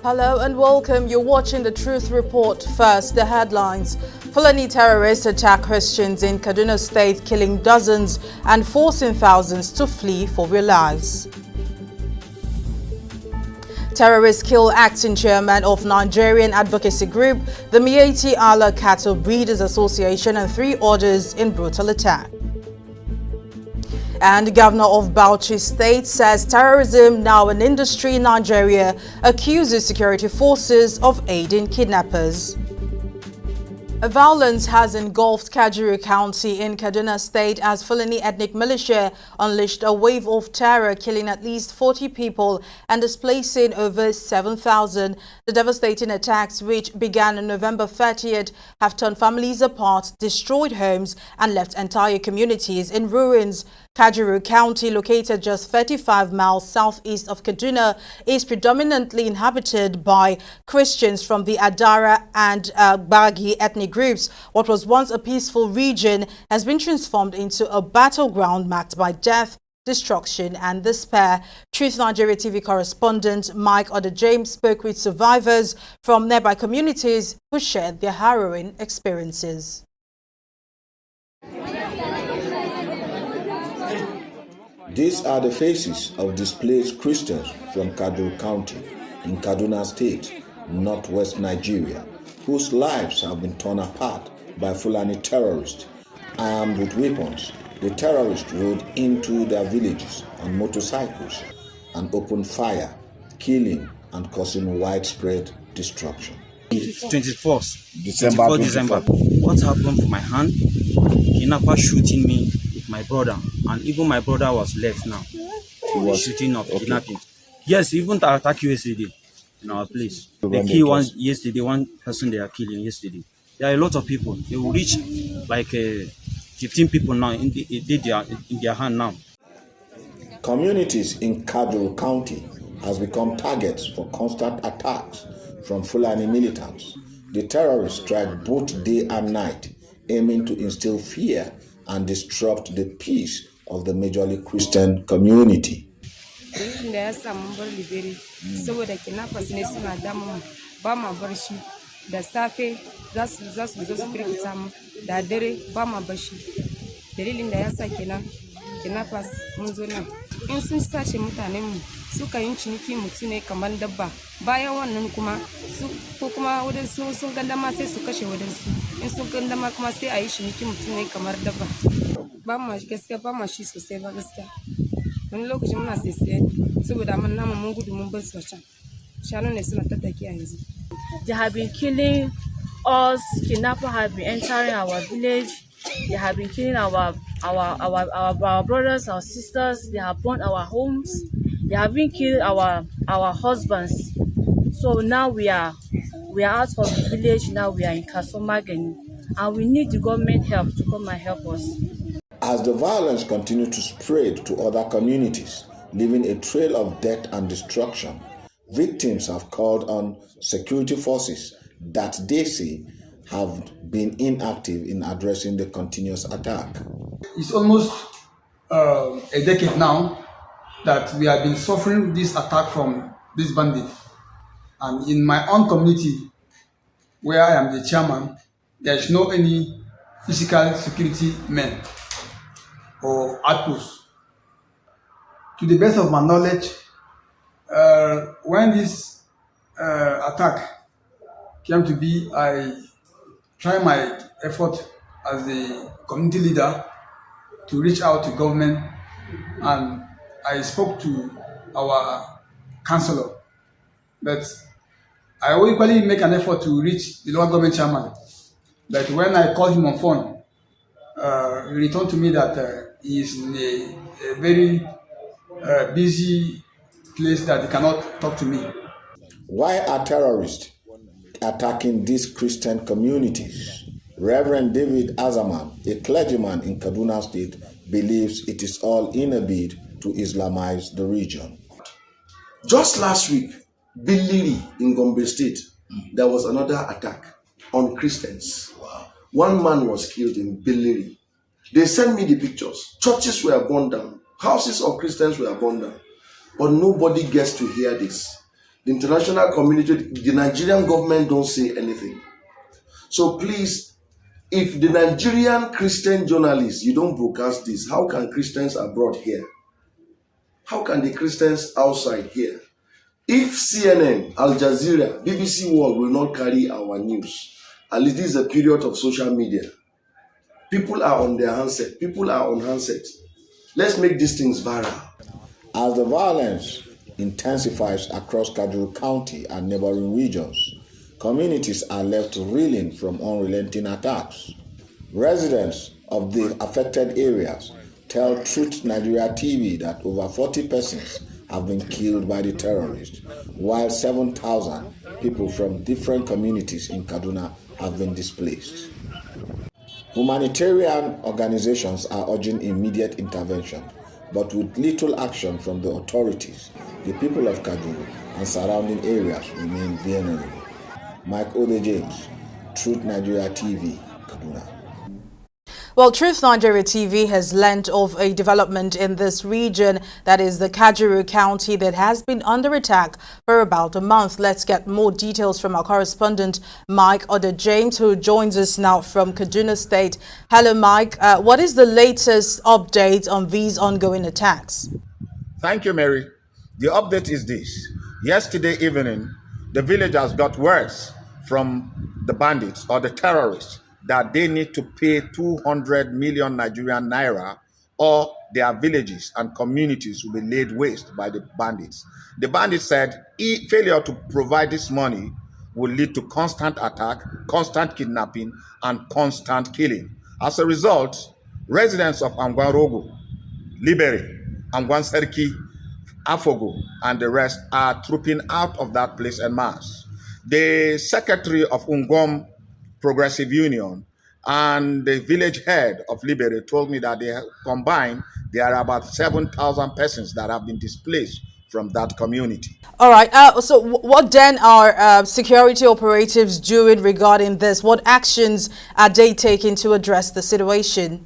Hello and welcome. You're watching the Truth Report. First, the headlines. FULANI terrorists attack Christians in Kaduna State, killing dozens and forcing thousands to flee for their lives. Terrorists kill acting chairman of Nigerian advocacy group, the Miyetti Allah Cattle Breeders Association, and 3 others in brutal attack. And the governor of BAUCHI state says terrorism, now an industry in Nigeria, accuses security forces of aiding kidnappers. Violence has engulfed Kaduna County in Kaduna State as Fulani ethnic militia unleashed a wave of terror, killing at least 40 people and displacing over 7,000. The devastating attacks, which began on November 30th, have torn families apart, destroyed homes, and left entire communities in ruins. Kaduna County, located just 35 miles southeast of Kaduna, is predominantly inhabited by Christians from the Adara and Bagi ethnic groups. What was once a peaceful region has been transformed into a battleground marked by death, destruction, and despair. Truth Nigeria TV correspondent Mike James spoke with survivors from nearby communities who shared their harrowing experiences. These are the faces of displaced Christians from Kaduna County in Kaduna State, northwest Nigeria, whose lives have been torn apart by Fulani terrorists. Armed with weapons, the terrorists rode into their villages on motorcycles and opened fire, killing and causing widespread destruction. 24th December. What happened to my hand? Kidnapper shooting me with my brother, and even my brother was left now. He was shooting of kidnapping. Yes, even attack yesterday in our place. They killed one person they are killing yesterday. There are a lot of people. They will reach like 15 people now in their hand now. Communities in Kaduna County has become targets for constant attacks from Fulani militants. The terrorists strike both day and night, aiming to instill fear and disrupt the peace of the majorly Christian community. In sun sace mutanen mu suka yin ciniki mutune kamar dabba bayan wannan kuma su ko kuma wadansu sun gandama sai su kashe wadansu in sun gandama kuma sai a yi ciniki mutune kamar dabba ba mu gaskiya ba mu shi sosai ba gaskiya wani lokaci muna sai saboda mun namu mun gudu mun bar su can shanu ne suna tattaki a yanzu. They have been killing us. Kidnappers have been entering our village. They have been killing our brothers, our sisters. They have burned our homes. They have been killing our husbands. So now we are out of the village. Now we are in Kasomageni, and we need the government help to come and help us. As the violence continues to spread to other communities, leaving a trail of death and destruction, victims have called on security forces that they say have been inactive in addressing the continuous attack. It's almost a decade now that we have been suffering this attack from this bandit. And in my own community, where I am the chairman, there is no any physical security men or outposts. To the best of my knowledge, when this attack came to be, I tried my effort as a community leader to reach out to government, and I spoke to our councillor. But I will equally make an effort to reach the local government chairman. But when I called him on phone, he returned to me that he is in a very busy place that he cannot talk to me. Why are terrorists attacking these Christian communities? Reverend David Azaman, a clergyman in Kaduna State, believes it is all in a bid to Islamize the region. Just last week, Billiri in Gombe State, there was another attack on Christians. Wow. One man was killed in Billiri. They sent me the pictures. Churches were burned down. Houses of Christians were burned down. But nobody gets to hear this. The international community, the Nigerian government don't say anything. So please, if the Nigerian Christian journalists, you don't broadcast this, how can Christians abroad hear? How can the Christians outside hear? If CNN, Al Jazeera, BBC World will not carry our news, at least this is a period of social media. People are on their handset. People are on handsets. Let's make these things viral. As the violence intensifies across Kaduna County and neighboring regions, communities are left reeling from unrelenting attacks. Residents of the affected areas tell Truth Nigeria TV that over 40 persons have been killed by the terrorists, while 7,000 people from different communities in Kaduna have been displaced. Humanitarian organizations are urging immediate intervention, but with little action from the authorities, the people of Kaduna and surrounding areas remain vulnerable. Mike Ode James, Truth Nigeria TV, Kaduna. Well, Truth Nigeria TV has learned of a development in this region, that is the Kaduna County, that has been under attack for about a month. Let's get more details from our correspondent, Mike Ode James, who joins us now from Kaduna State. Hello, Mike. What is the latest update on these ongoing attacks? Thank you, Mary. The update is this. Yesterday evening, the villagers got words from the bandits or the terrorists that they need to pay 200 million Nigerian naira or their villages and communities will be laid waste by the bandits. The bandits said failure to provide this money will lead to constant attack, constant kidnapping, and constant killing. As a result, residents of Angwarogo, Libere, Angwanserki, Afogo, and the rest are trooping out of that place en masse. The secretary of Ungom Progressive Union and the village head of Libere told me that they combined, there are about 7,000 persons that have been displaced from that community. All right. So what then are security operatives doing regarding this? What actions are they taking to address the situation?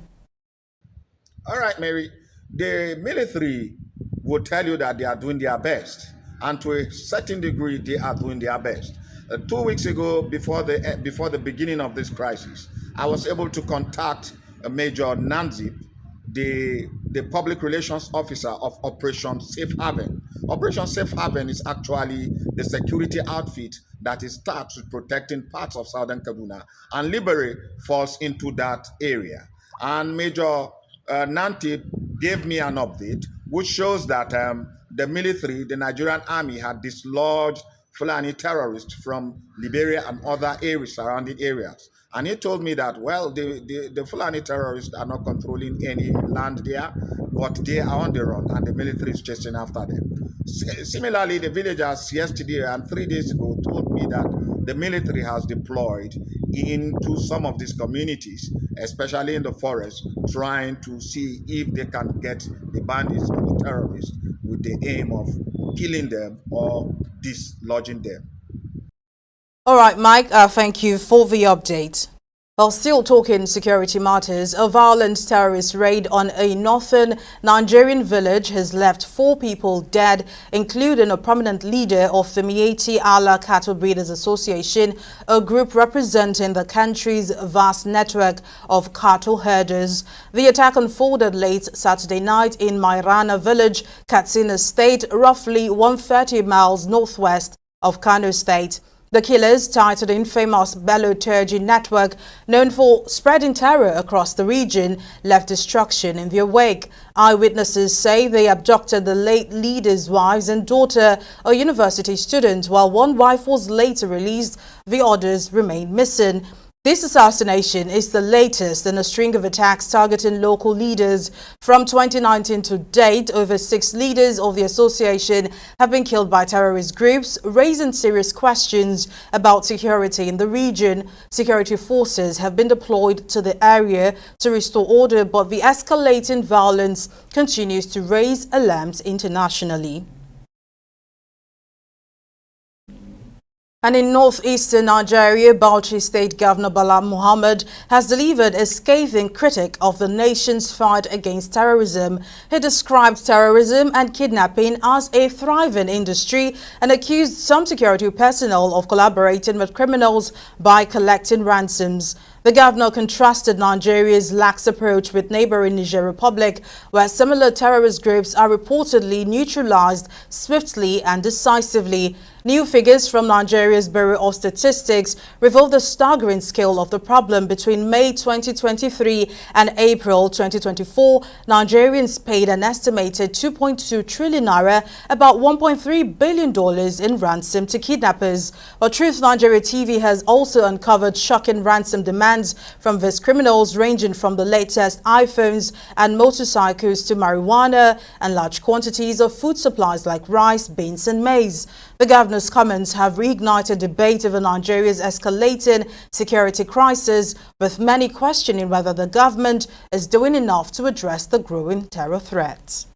All right, Mary. The military will tell you that they are doing their best, and to a certain degree, they are doing their best. 2 weeks ago, before the beginning of this crisis, I was able to contact Major Nanzip, the public relations officer of Operation Safe Haven. Operation Safe Haven is actually the security outfit that is tasked with protecting parts of southern Kaduna, and Libere falls into that area. And Major Nantip gave me an update which shows that the military, the Nigerian army, had dislodged FULANI terrorists from Liberia and other areas, surrounding areas. And he told me that, well, the FULANI terrorists are not controlling any land there, but they are on the run and the military is chasing after them. Similarly, the villagers yesterday and 3 days ago told me that the military has deployed into some of these communities, especially in the forest, trying to see if they can get the bandits or the terrorists with the aim of killing them or dislodging them. All right, Mike, thank you for the update. While still talking security matters, a violent terrorist raid on a northern Nigerian village has left 4 people dead, including a prominent leader of the Miyetti Allah Cattle Breeders Association, a group representing the country's vast network of cattle herders. The attack unfolded late Saturday night in Mairana village, Katsina State, roughly 130 miles northwest of Kano State. The killers, tied to the infamous Bello Turji network, known for spreading terror across the region, left destruction in their wake. Eyewitnesses say they abducted the late leader's wives and daughter, a university student, while one wife was later released. The others remain missing. This assassination is the latest in a string of attacks targeting local leaders. From 2019 to date, over 6 leaders of the association have been killed by terrorist groups, raising serious questions about security in the region. Security forces have been deployed to the area to restore order, but the escalating violence continues to raise alarms internationally. And in northeastern Nigeria, BAUCHI State Governor Bala Muhammad has delivered a scathing critique of the nation's fight against terrorism. He described terrorism and kidnapping as a thriving industry and accused some security personnel of collaborating with criminals by collecting ransoms. The governor contrasted Nigeria's lax approach with neighboring Niger Republic, where similar terrorist groups are reportedly neutralized swiftly and decisively. New figures from Nigeria's Bureau of Statistics reveal the staggering scale of the problem. Between May 2023 and April 2024, Nigerians paid an estimated 2.2 trillion naira, about $1.3 billion in ransom to kidnappers. But Truth Nigeria TV has also uncovered shocking ransom demands from these criminals, ranging from the latest iPhones and motorcycles to marijuana and large quantities of food supplies like rice, beans and maize. The governor's comments have reignited debate over Nigeria's escalating security crisis, with many questioning whether the government is doing enough to address the growing terror threat.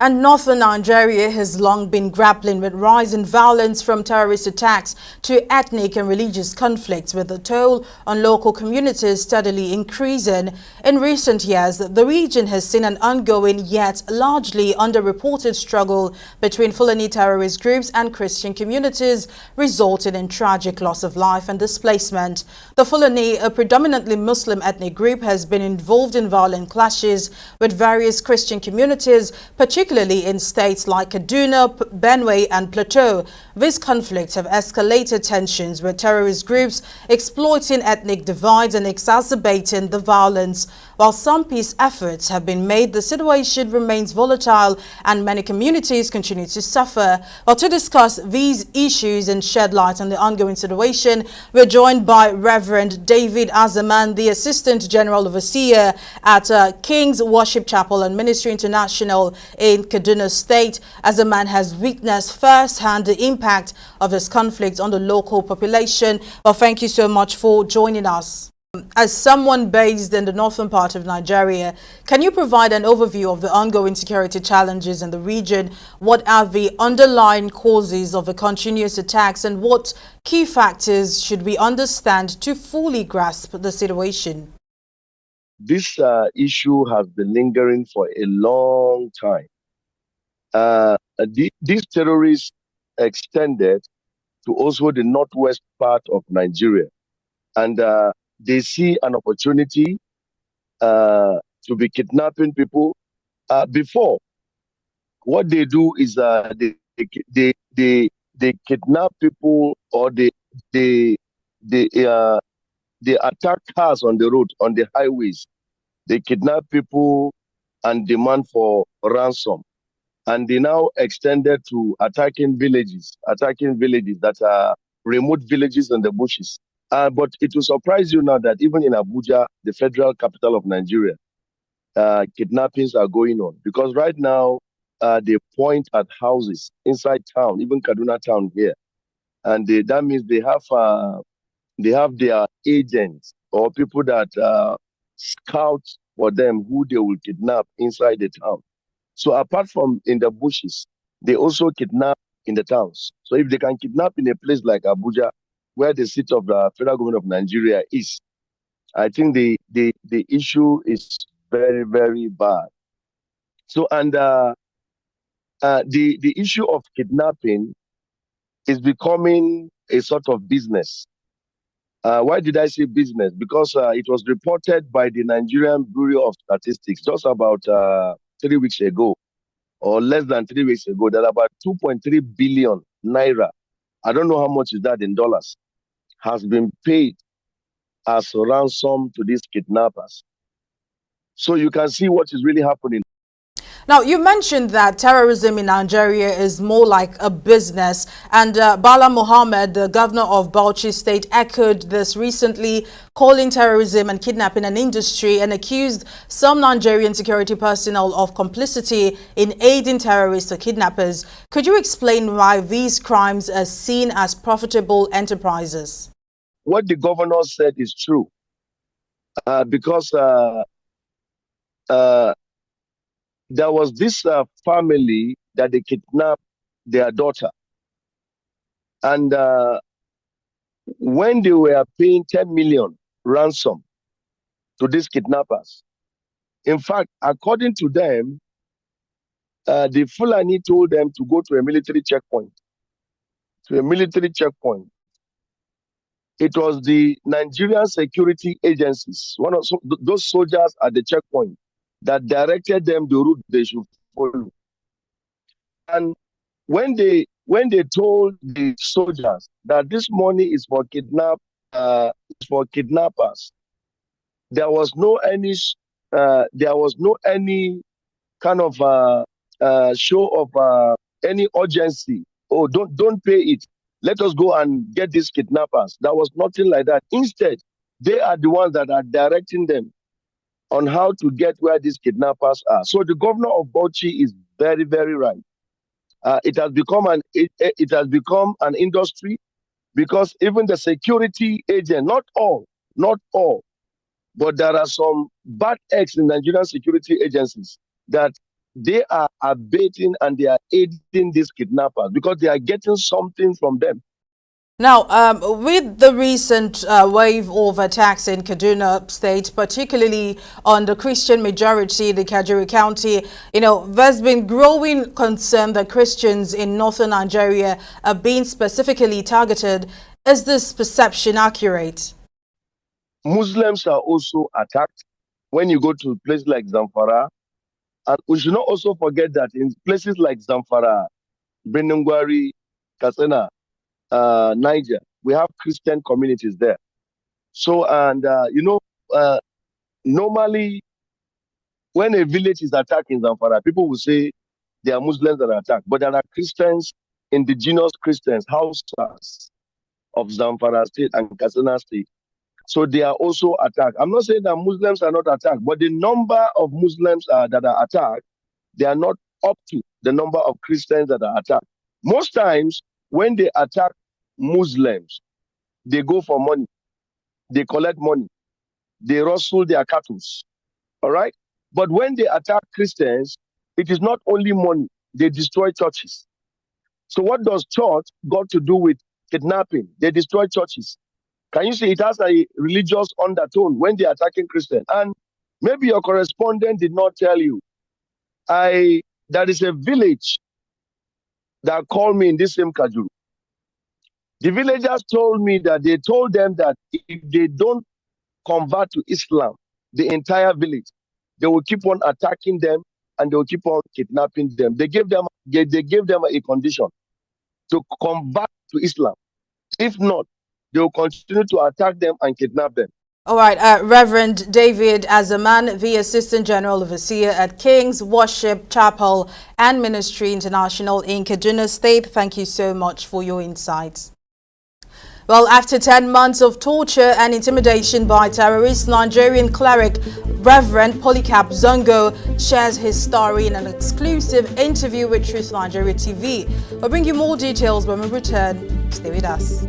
And northern Nigeria has long been grappling with rising violence from terrorist attacks to ethnic and religious conflicts, with the toll on local communities steadily increasing. In recent years, the region has seen an ongoing yet largely underreported struggle between FULANI terrorist groups and Christian communities, resulting in tragic loss of life and displacement. The FULANI, a predominantly Muslim ethnic group, has been involved in violent clashes with various Christian communities, particularly in states like Kaduna, Benue and Plateau. These conflicts have escalated tensions, with terrorist groups exploiting ethnic divides and exacerbating the violence. While some peace efforts have been made, the situation remains volatile and many communities continue to suffer. Well, to discuss these issues and shed light on the ongoing situation, we're joined by Reverend David Azaman, the Assistant General Overseer at King's Worship Chapel and Ministry International in Kaduna State. Azaman has witnessed firsthand the impact of this conflict on the local population. Well, thank you so much for joining us. As someone based in the northern part of Nigeria, can you provide an overview of the ongoing security challenges in the region? What are the underlying causes of the continuous attacks, and what key factors should we understand to fully grasp the situation? This issue has been lingering for a long time. These terrorists extended to also the northwest part of Nigeria, and they see an opportunity to be kidnapping people. Before, what they do is they kidnap people, or they attack cars on the road, on the highways. They kidnap people and demand for ransom. And they now extended to attacking villages that are remote villages in the bushes. But it will surprise you now that even in Abuja, the federal capital of Nigeria, kidnappings are going on. Because right now, they point at houses inside town, even Kaduna town here. And that means they have their agents or people that scout for them who they will kidnap inside the town. So apart from in the bushes, they also kidnap in the towns. So if they can kidnap in a place like Abuja, where the seat of the federal government of Nigeria is, I think the issue is very, very bad. So, and the issue of kidnapping is becoming a sort of business. Why did I say business? Because it was reported by the Nigerian Bureau of Statistics just about 3 weeks ago, or less than 3 weeks ago, that about 2.3 billion naira, I don't know how much is that in dollars, has been paid as ransom to these kidnappers. So you can see what is really happening. Now, you mentioned that terrorism in Nigeria is more like a business, and Bala Muhammad, the governor of BAUCHI State, echoed this recently, calling terrorism and kidnapping an industry, and accused some Nigerian security personnel of complicity in aiding terrorists or kidnappers. Could you explain why these crimes are seen as profitable enterprises? What the governor said is true, because there was this family that they kidnapped their daughter. And when they were paying 10 million ransom to these kidnappers, in fact, according to them, the Fulani told them to go to a military checkpoint. To a military checkpoint. It was the Nigerian security agencies, those soldiers at the checkpoint, that directed them the route they should follow. And when they told the soldiers that this money is for kidnappers, there was no any kind of show of any urgency. Oh, don't pay it. Let us go and get these kidnappers. There was nothing like that. Instead, they are the ones that are directing them on how to get where these kidnappers are. So the governor of BAUCHI is very, very right. It has become an industry, because even the security agent, not all, but there are some bad eggs in Nigerian security agencies that they are abating and they are aiding these kidnappers because they are getting something from them. Now, with the recent wave of attacks in Kaduna State, particularly on the Christian majority, the Kaduna County, there's been growing concern that Christians in northern Nigeria are being specifically targeted. Is this perception accurate? Muslims are also attacked when you go to places like Zamfara. And we should not also forget that in places like Zamfara, Benungwari, Katsina, Niger, we have Christian communities there. So, and normally when a village is attacked in Zamfara, people will say there are Muslims that are attacked, but there are Christians, indigenous Christians, houses of Zamfara state and Katsina state. So they are also attacked. I'm not saying that Muslims are not attacked, but the number of Muslims that are attacked, they are not up to the number of Christians that are attacked. Most times, when they attack Muslims, they go for money. They collect money. They rustle their cattle. All right? But when they attack Christians, it is not only money. They destroy churches. So what does church got to do with kidnapping? They destroy churches. Can you see it has a religious undertone when they're attacking Christians? And maybe your correspondent did not tell you. There is a village that called me in this same Kajuru. The villagers told me that they told them that if they don't convert to Islam, the entire village, they will keep on attacking them and they will keep on kidnapping them. They gave them a condition to convert to Islam. If not, they will continue to attack them and kidnap them. All right, Reverend David Azaman, the Assistant General Overseer at King's Worship Chapel and Ministry International in Kaduna State, thank you so much for your insights. Well, after 10 months of torture and intimidation by terrorist Nigerian cleric, Reverend Polycarp Zongo shares his story in an exclusive interview with Truth Nigeria TV. We'll bring you more details when we return. Stay with us.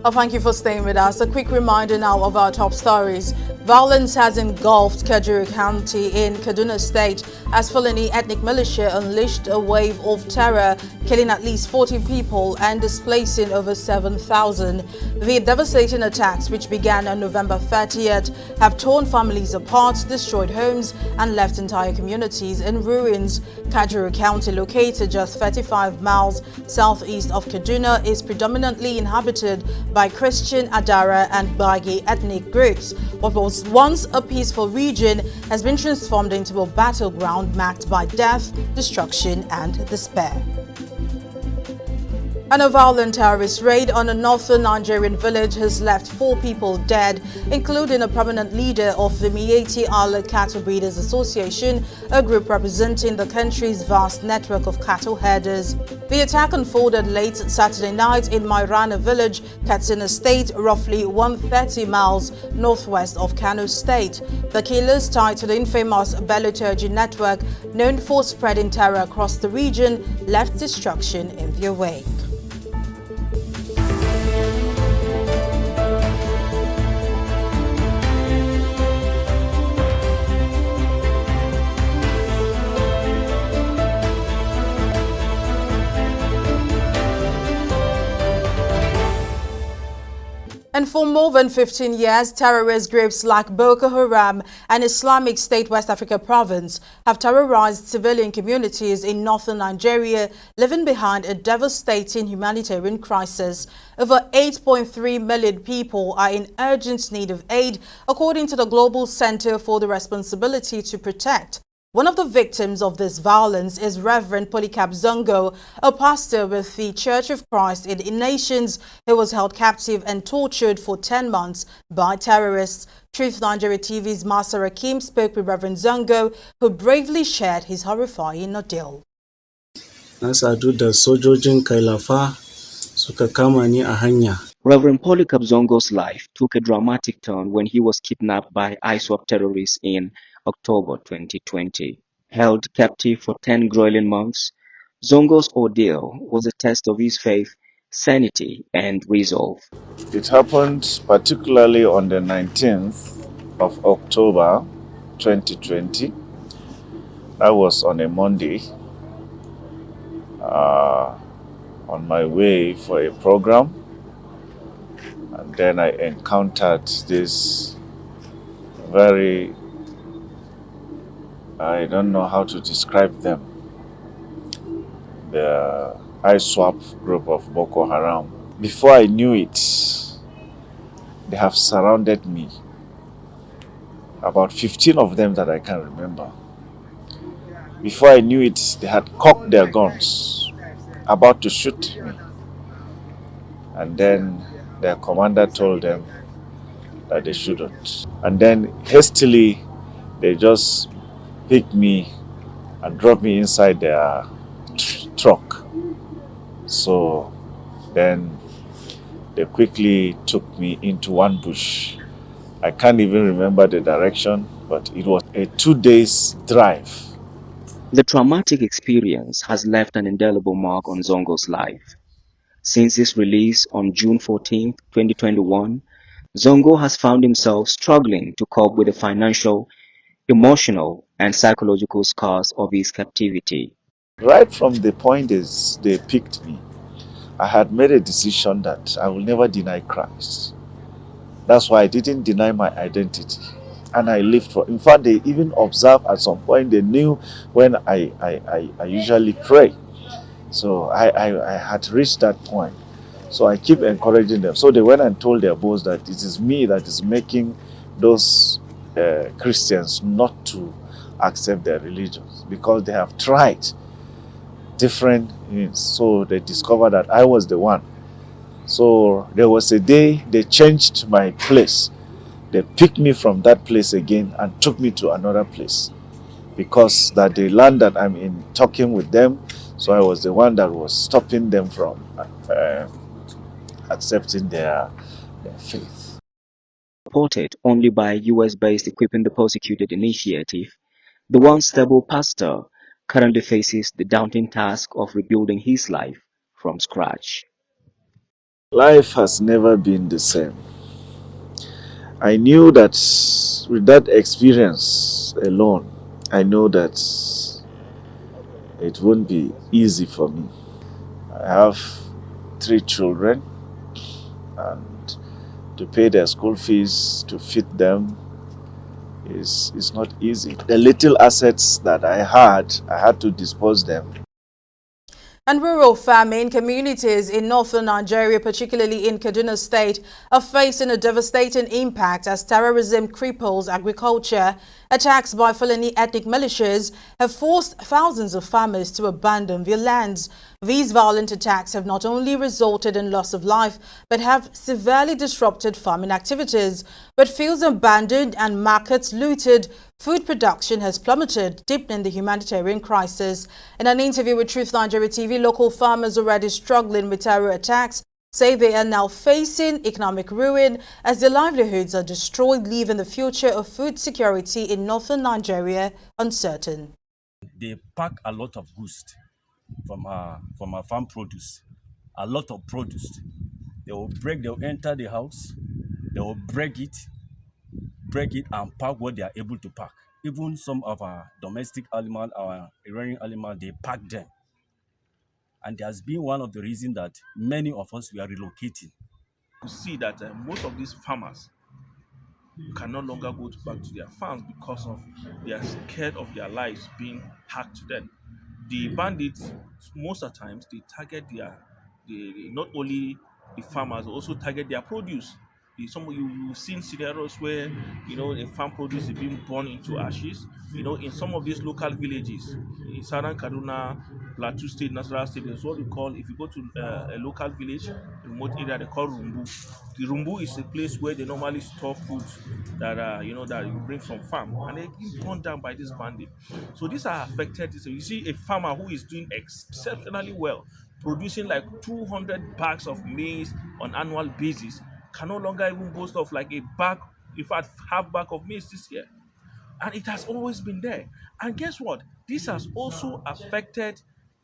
Well, thank you for staying with us. A quick reminder now of our top stories. Violence has engulfed Kaduna County in Kaduna State as FULANI ethnic militia unleashed a wave of terror, killing at least 40 people and displacing over 7,000. The devastating attacks, which began on November 30th, have torn families apart, destroyed homes, and left entire communities in ruins. Kaduna County, located just 35 miles southeast of Kaduna, is predominantly inhabited by Christian, Adara, and Bagi ethnic groups. What was once a peaceful region has been transformed into a battleground marked by death, destruction, and despair. And a violent terrorist raid on a northern Nigerian village has left 4 people dead, including a prominent leader of the Miyetti Allah Cattle Breeders Association, a group representing the country's vast network of cattle herders. The attack unfolded late Saturday night in Mairana village, Katsina State, roughly 130 miles northwest of Kano State. The killers, tied to the infamous Bello-Turji network, known for spreading terror across the region, left destruction in their wake. And for more than 15 years, terrorist groups like Boko Haram and Islamic State West Africa Province have terrorized civilian communities in northern Nigeria, leaving behind a devastating humanitarian crisis. Over 8.3 million people are in urgent need of aid, according to the Global Center for the Responsibility to Protect. One of the victims of this violence is Reverend Polycarp Zongo, a pastor with the Church of Christ in Nations, who was held captive and tortured for 10 months by terrorists. Truth Nigeria TV's Master Akim spoke with Reverend Zongo, who bravely shared his horrifying ordeal. Na sadu da sojojin Kailafa suka kama ni a hanya. Reverend Polycarp Zongo's life took a dramatic turn when he was kidnapped by ISWAP terrorists in October 2020. Held captive for 10 grueling months, Zongo's ordeal was a test of his faith, sanity, and resolve. It happened particularly on the 19th of October 2020. That was on a Monday, on my way for a program. And then I encountered this very, I don't know how to describe them, the ISWAP group of Boko Haram. Before I knew it, they have surrounded me. About 15 of them that I can remember. Before I knew it, they had cocked their guns, about to shoot me. And then their commander told them that they shouldn't. And then hastily, they just picked me and dropped me inside their truck. So then they quickly took me into one bush. I can't even remember the direction, but it was a 2-day drive. The traumatic experience has left an indelible mark on Zongo's life. Since his release on June 14, 2021, Zongo has found himself struggling to cope with the financial, emotional, and psychological scars of his captivity. Right from the point they picked me, I had made a decision that I will never deny Christ. That's why I didn't deny my identity. And I lived for, in fact, they even observed at some point, they knew when I usually pray. So I had reached that point. So I keep encouraging them. So they went and told their boss that it is me that is making those Christians not to accept their religions, because they have tried different means. So they discovered that I was the one. So there was a day they changed my place. They picked me from that place again and took me to another place, because that the land that I'm in talking with them, so I was the one that was stopping them from accepting their faith. Supported only by US-based Equipping the Persecuted initiative, the once stable pastor currently faces the daunting task of rebuilding his life from scratch. Life has never been the same. I knew that with that experience alone, I know that it won't be easy for me. I have 3 children, and to pay their school fees, to feed them, is not easy. The little assets that I had to dispose them. And rural farming communities in northern Nigeria, particularly in Kaduna State, are facing a devastating impact as terrorism cripples agriculture. Attacks by FULANI ethnic militias have forced thousands of farmers to abandon their lands. These violent attacks have not only resulted in loss of life, but have severely disrupted farming activities. With fields abandoned and markets looted, food production has plummeted, deepening the humanitarian crisis. In an interview with Truth Nigeria TV, local farmers already struggling with terror attacks say they are now facing economic ruin as their livelihoods are destroyed, leaving the future of food security in northern Nigeria uncertain. They pack a lot of goods from our farm produce, a lot of produce. They'll enter the house, they will break it and pack what they are able to pack. Even some of our domestic animals, our rearing animals, they pack them. And that's been one of the reasons that many of us were relocating. You see that most of these farmers can no longer go back to their farms because of they are scared of their lives being hacked to them. The bandits, most of the times, they target not only the farmers, they also target their produce. You've seen scenarios where a farm produce is being burned into ashes. In some of these local villages in southern Kaduna, Plateau State, Nasarawa State, there's what we call, if you go to a local village, remote area, they call rumbu. The rumbu is a place where they normally store food that that you bring from farm, and they're being burned down by this bandit. So these are affected. So you see a farmer who is doing exceptionally well, producing like 200 bags of maize on annual basis, can no longer even boast of like a bag, in fact, half bag of maize this year. And it has always been there. And guess what? This has also affected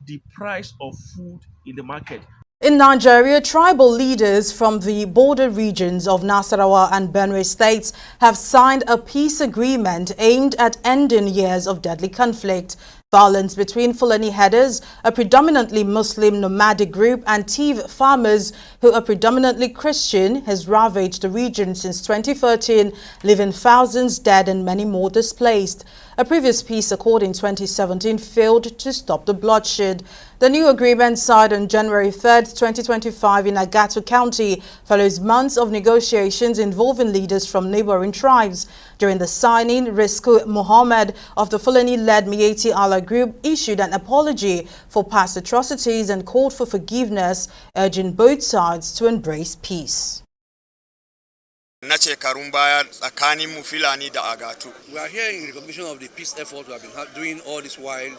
the price of food in the market. In Nigeria, tribal leaders from the border regions of Nasarawa and Benue states have signed a peace agreement aimed at ending years of deadly conflict. Violence between Fulani headers, a predominantly Muslim nomadic group, and Tiv farmers, who are predominantly Christian, has ravaged the region since 2013, leaving thousands dead and many more displaced. A previous peace accord in 2017 failed to stop the bloodshed. The new agreement signed on January 3, 2025 in Agatu County follows months of negotiations involving leaders from neighboring tribes. During the signing, Risku Mohammed of the Fulani-led Miyetti Allah group issued an apology for past atrocities and called for forgiveness, urging both sides to embrace peace. We are here in recognition of the peace effort we have been doing all this while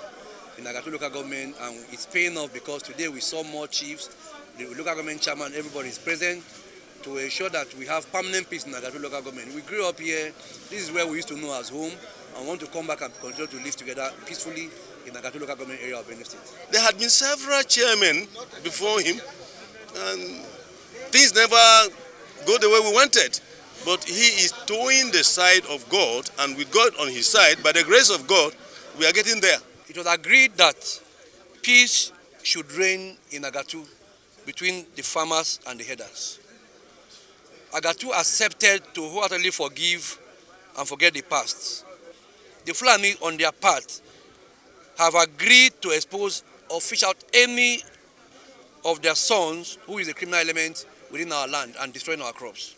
in Agatu local government, and it's paying off because today we saw more chiefs, the local government chairman, everybody is present to ensure that we have permanent peace in Agatu local government. We grew up here, this is where we used to know as home, and want to come back and continue to live together peacefully in Agatu local government area of Benue State. There had been several chairmen before him, and things never go the way we wanted. But he is towing the side of God, and with God on his side, by the grace of God, we are getting there. It was agreed that peace should reign in Agatu between the farmers and the herders. Agatu accepted to wholeheartedly forgive and forget the past. The Fulani, on their part, have agreed to expose or fish out any of their sons who is a criminal element within our land and destroying our crops.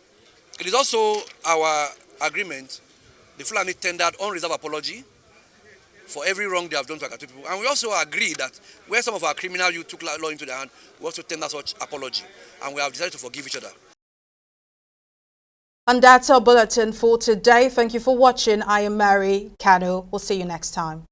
It is also our agreement, the Fulani tendered unreserved apology for every wrong they have done to Agatu people. And we also agree that where some of our criminal youth took law into their hand, we also tender such apology. And we have decided to forgive each other. And that's our bulletin for today. Thank you for watching. I am Mary Kano. We'll see you next time.